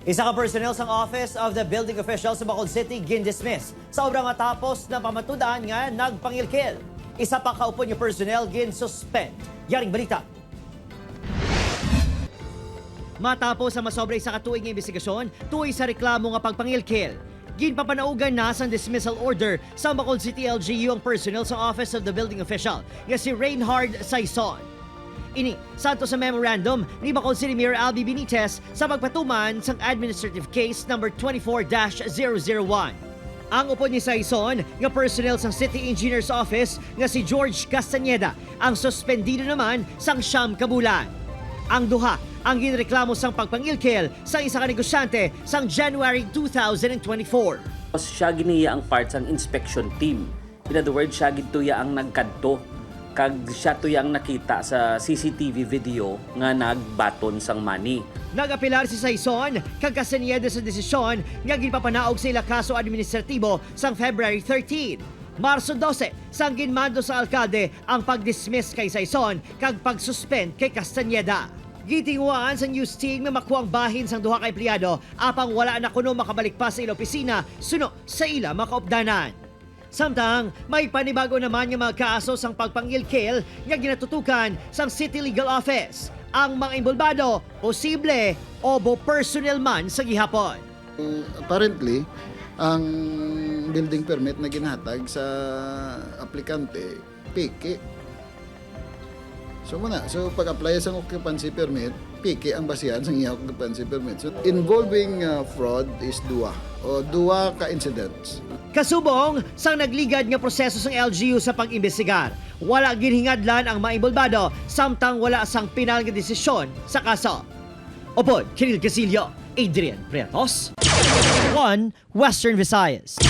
Isa ka personnel sa Office of the Building Official sa Bacolod City gin-dismiss sa obra matapos na pamatudan nga nagpangilkil. Isa pa kaupo niyo personnel gin-suspend. Yaring balita. Matapos sa masobra sa katuig nga investigasyon, tuoy sa reklamo nga pagpangilkil. Ginpapanaugan na sa dismissal order sa Bacolod City LGU ang personnel sa Office of the Building Official nga si Reinhard Saison. Ini, santo sa memorandum ni Bacolod City Mayor Albi Benitez sa pagpatuman sa administrative case number 24-001. Ang upo ni Saison nga personnel sa City Engineer's Office nga si George Castañeda ang suspendido naman sang siyam kabulan. Ang duha ang ginreklamo sang pagpangilkil sa isa ka negosyante sang January 2024. Siya giniya ang part sang inspection team. In other words, siya gituya ang nagkadto kag siya tuya ang nakita sa CCTV video nga nagbaton sang money. Nag-apilar si Saison kag Castañeda sa desisyon nga ginpapanaog sa ila kaso administratibo sang February 13. Marso 12, sang ginmando sa alkalde ang pag-dismiss kay Saison kag pag-suspend kay Castañeda. Gitingwaan sa news team na makuha ang bahin sang duha ka empleyado apang wala na kuno makabalik pa sa ila opisina suno sa ila makaupdanan. Samtang may panibago naman yung mga kaso sang pagpangilkil nga ginatutukan sang City Legal Office. Ang mga involbado, posible obo personnel man sa gihapon. Apparently, ang building permit na ginhatag sa aplikante, piki. So pag-apply sa occupancy permit, piki ang basihan sa iyang occupancy permit. So involving fraud is dua ka incidents. Kasubong sang nagligad nga proseso sang LGU sa pag-imbestigar. Wala ginhingadlan ang mga involbado samtang wala sang pinal nga desisyon sa kaso. Upod, Kiril Casillo, Adrian Pretos, 1 Western Visayas.